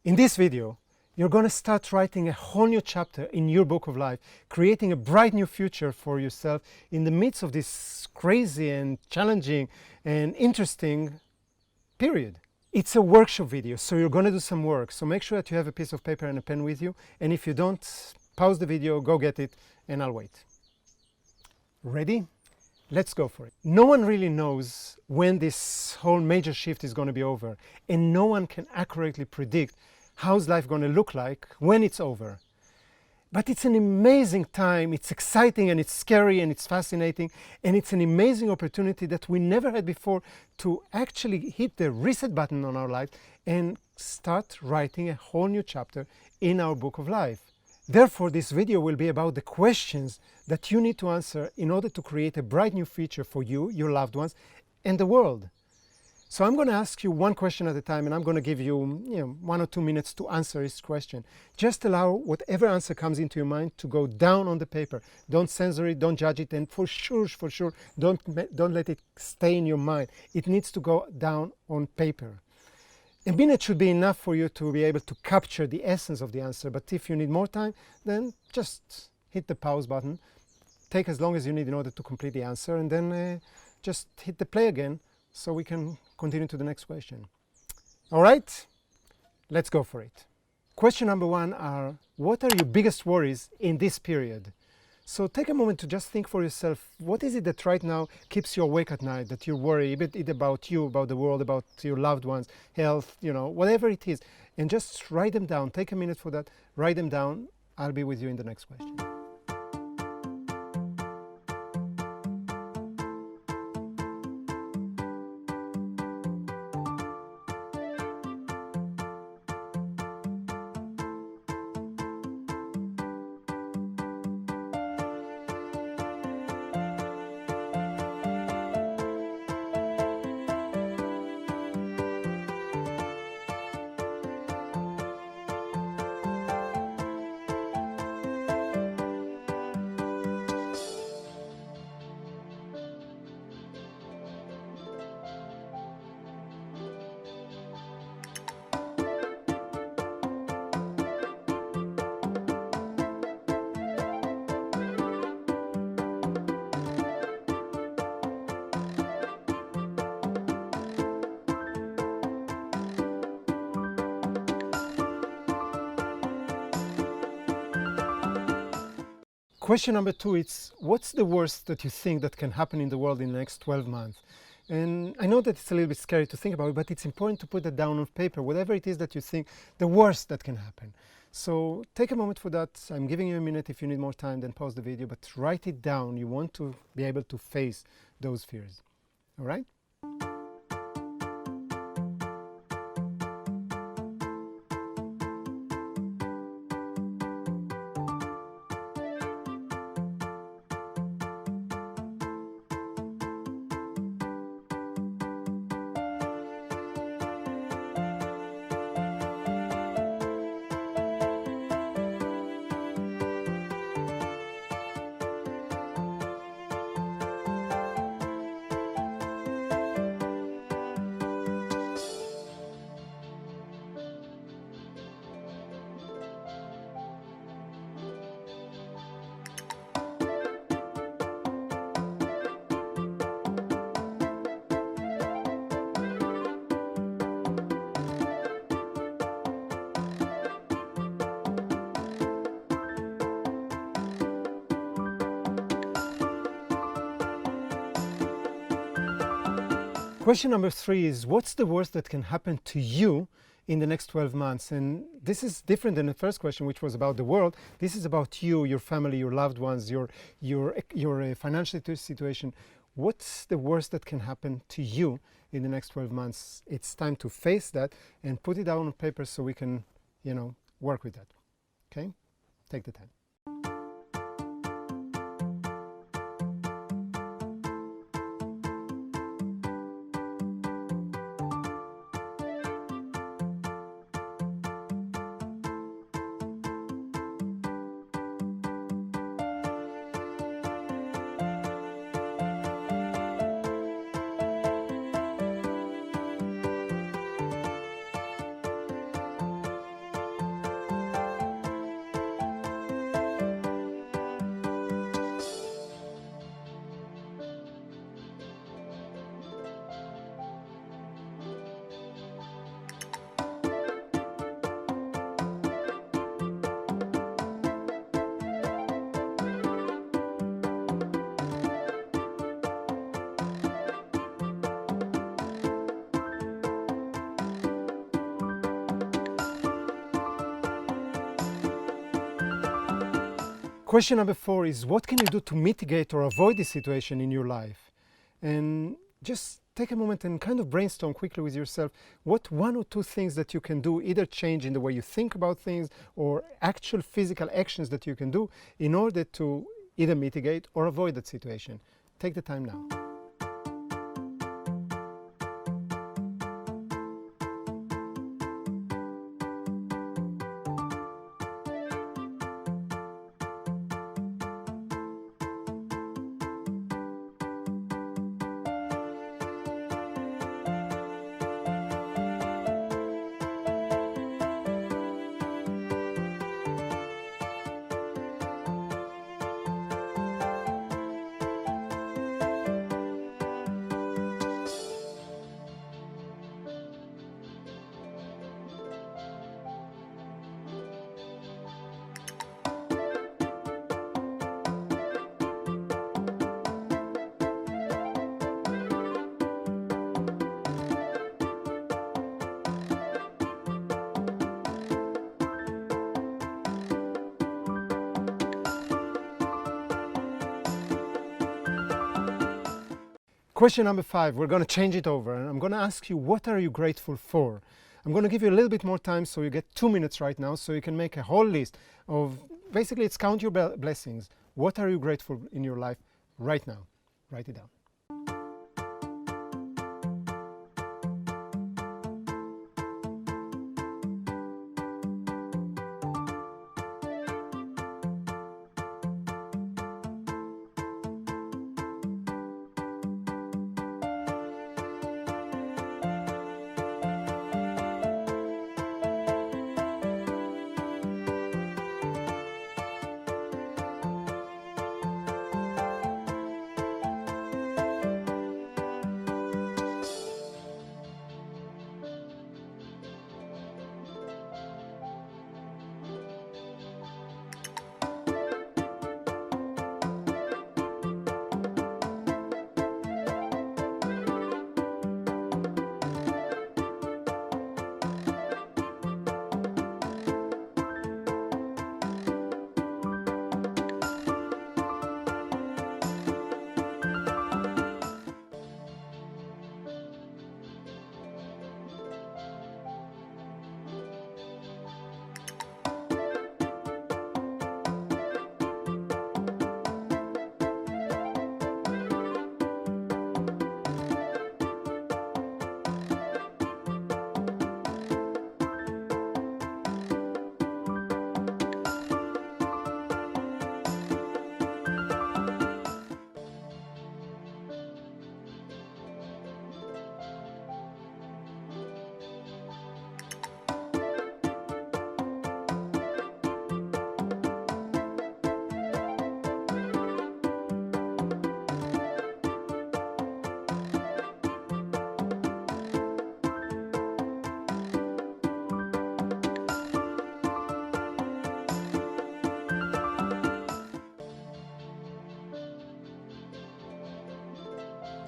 In this video, you're going to start writing a whole new chapter in your book of life, creating a bright new future for yourself in the midst of this crazy and challenging and interesting period. It's a workshop video, so you're going to do some work. So make sure that you have a piece of paper and a pen with you. And if you don't, pause the video, go get it, and I'll wait. Ready? Let's go for it. No one really knows when this whole major shift is going to be over, and no one can accurately predict how's life going to look like when it's over. But it's an amazing time, it's exciting and it's scary and it's fascinating, and it's an amazing opportunity that we never had before to actually hit the reset button on our life and start writing a whole new chapter in our book of life. Therefore, this video will be about the questions that you need to answer in order to create a bright new future for you, your loved ones, and the world. So I'm going to ask you one question at a time, and I'm going to give you, 1 or 2 minutes to answer each question. Just allow whatever answer comes into your mind to go down on the paper. Don't censor it, don't judge it, and for sure, don't let it stay in your mind. It needs to go down on paper. A minute should be enough for you to be able to capture the essence of the answer, but if you need more time, then just hit the pause button. Take as long as you need in order to complete the answer, and then just hit the play again so we can continue to the next question. All right, let's go for it. Question number 1 are, what are your biggest worries in this period? So take a moment to just think for yourself, what is it that right now keeps you awake at night, that you worry, either about you, about the world, about your loved ones, health, whatever it is. And just write them down. Take a minute for that. Write them down. I'll be with you in the next question. Question number 2 is, what's the worst that you think that can happen in the world in the next 12 months? And I know that it's a little bit scary to think about it, but it's important to put that down on paper, whatever it is that you think the worst that can happen. So take a moment for that. I'm giving you a minute. If you need more time, then pause the video, but write it down. You want to be able to face those fears. All right? Question number 3 is, what's the worst that can happen to you in the next 12 months? And this is different than the first question, which was about the world. This is about you, your family, your loved ones, your financial situation. What's the worst that can happen to you in the next 12 months? It's time to face that and put it down on paper so we can, work with that. Okay? Take the time. Question number 4 is, what can you do to mitigate or avoid this situation in your life? And just take a moment and kind of brainstorm quickly with yourself what 1 or 2 things that you can do, either change in the way you think about things or actual physical actions that you can do in order to either mitigate or avoid that situation. Take the time now. Question number 5, we're going to change it over, and I'm going to ask you, what are you grateful for? I'm going to give you a little bit more time, so you get 2 minutes right now, so you can make a whole list of, basically it's count your blessings. What are you grateful in your life right now? Write it down.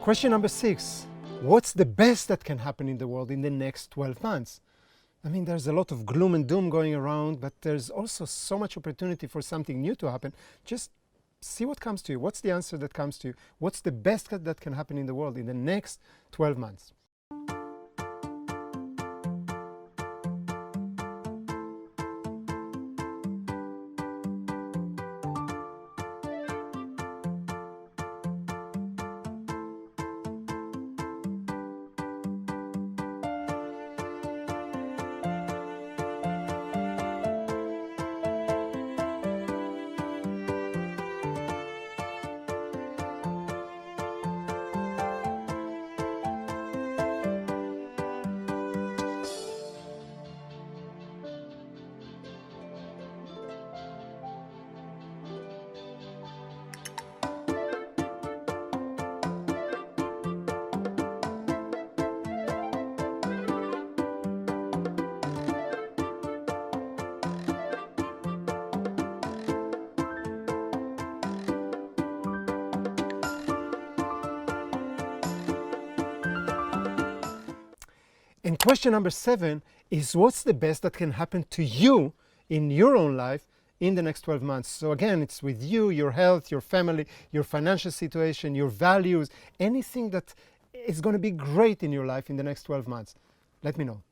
Question number 6, what's the best that can happen in the world in the next 12 months? I mean, there's a lot of gloom and doom going around, but there's also so much opportunity for something new to happen. Just see what comes to you. What's the answer that comes to you? What's the best that can happen in the world in the next 12 months? And question number 7 is, what's the best that can happen to you in your own life in the next 12 months. So again, it's with you, your health, your family, your financial situation, your values, anything that is going to be great in your life in the next 12 months. Let me know.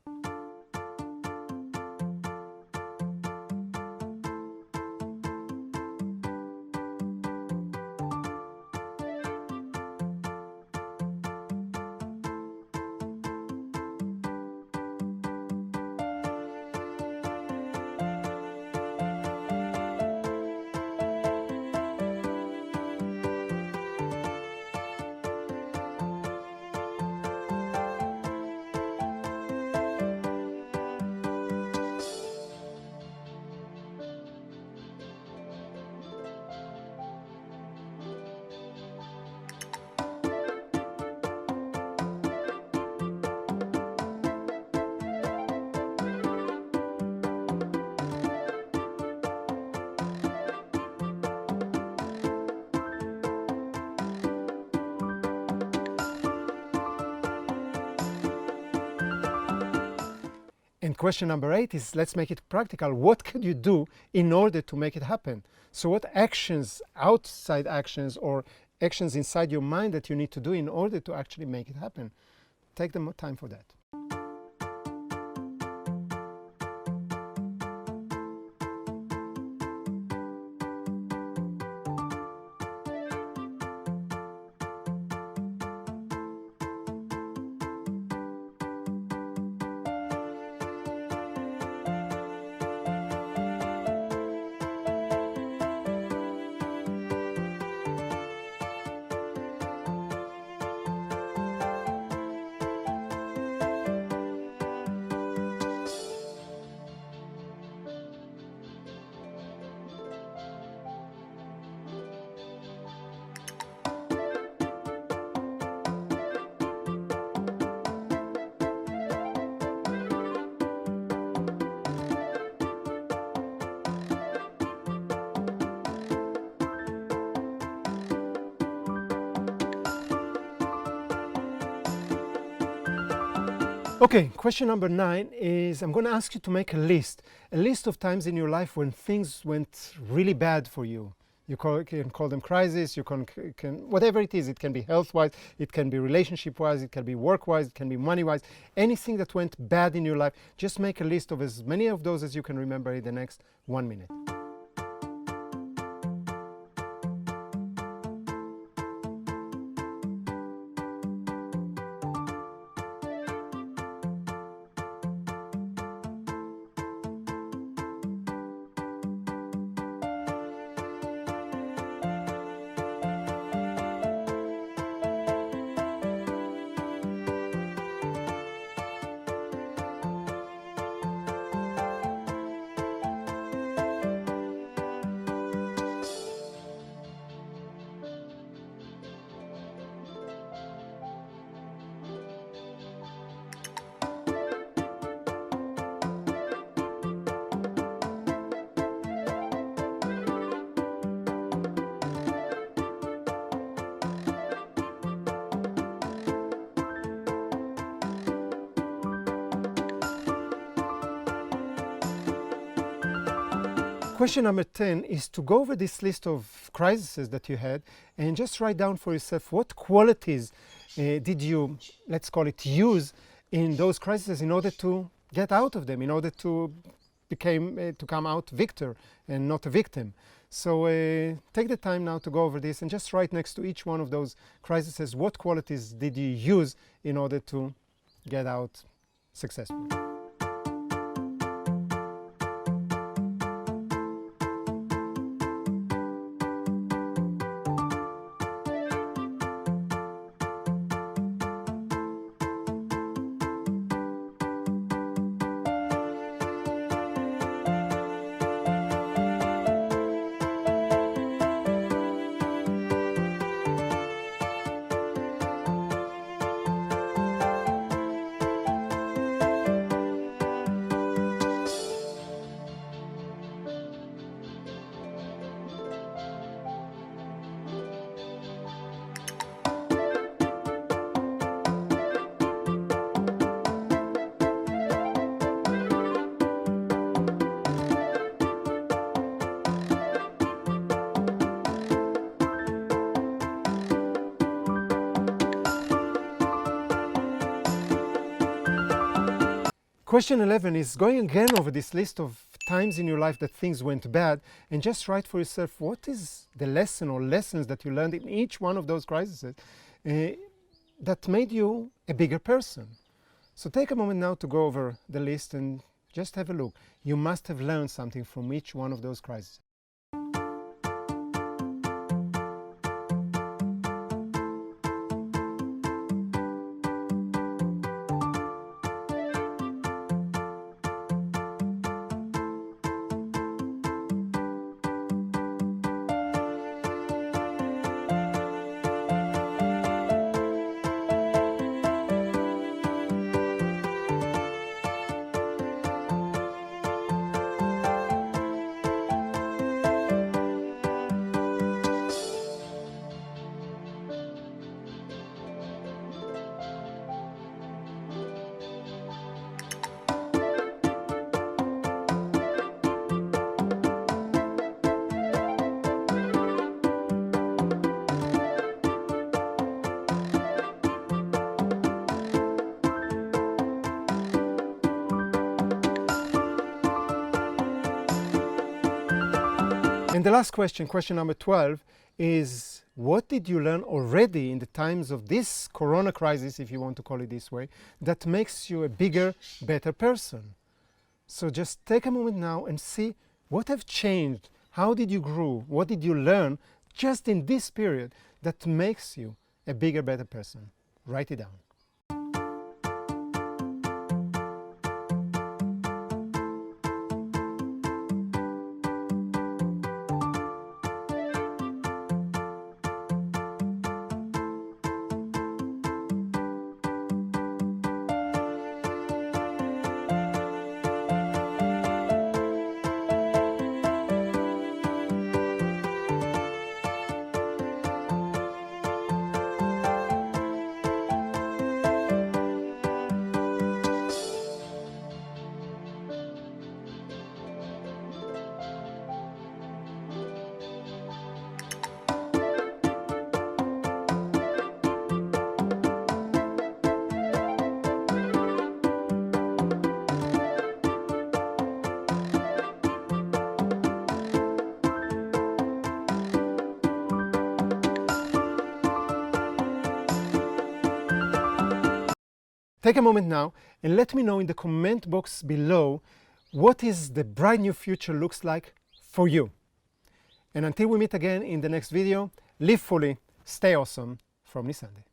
And question number 8 is, let's make it practical. What could you do in order to make it happen? So what actions, outside actions or actions inside your mind that you need to do in order to actually make it happen? Take the time for that. Okay, question number 9 is, I'm going to ask you to make a list of times in your life when things went really bad for you. You can call them crises, you can whatever it is. It can be health-wise, it can be relationship-wise, it can be work-wise, it can be money-wise. Anything that went bad in your life, just make a list of as many of those as you can remember in the next 1 minute. Question number 10 is to go over this list of crises that you had and just write down for yourself what qualities did you, let's call it, use in those crises in order to get out of them, in order to come out victor and not a victim. So take the time now to go over this and just write next to each one of those crises what qualities did you use in order to get out successfully. Question 11 is going again over this list of times in your life that things went bad, and just write for yourself what is the lesson or lessons that you learned in each one of those crises that made you a bigger person. So take a moment now to go over the list and just have a look. You must have learned something from each one of those crises. And the last question, question number 12, is what did you learn already in the times of this corona crisis, if you want to call it this way, that makes you a bigger, better person? So just take a moment now and see what have changed. How did you grow? What did you learn just in this period that makes you a bigger, better person? Write it down. Take a moment now and let me know in the comment box below what is the bright new future looks like for you. And until we meet again in the next video, live fully, stay awesome from Nisande.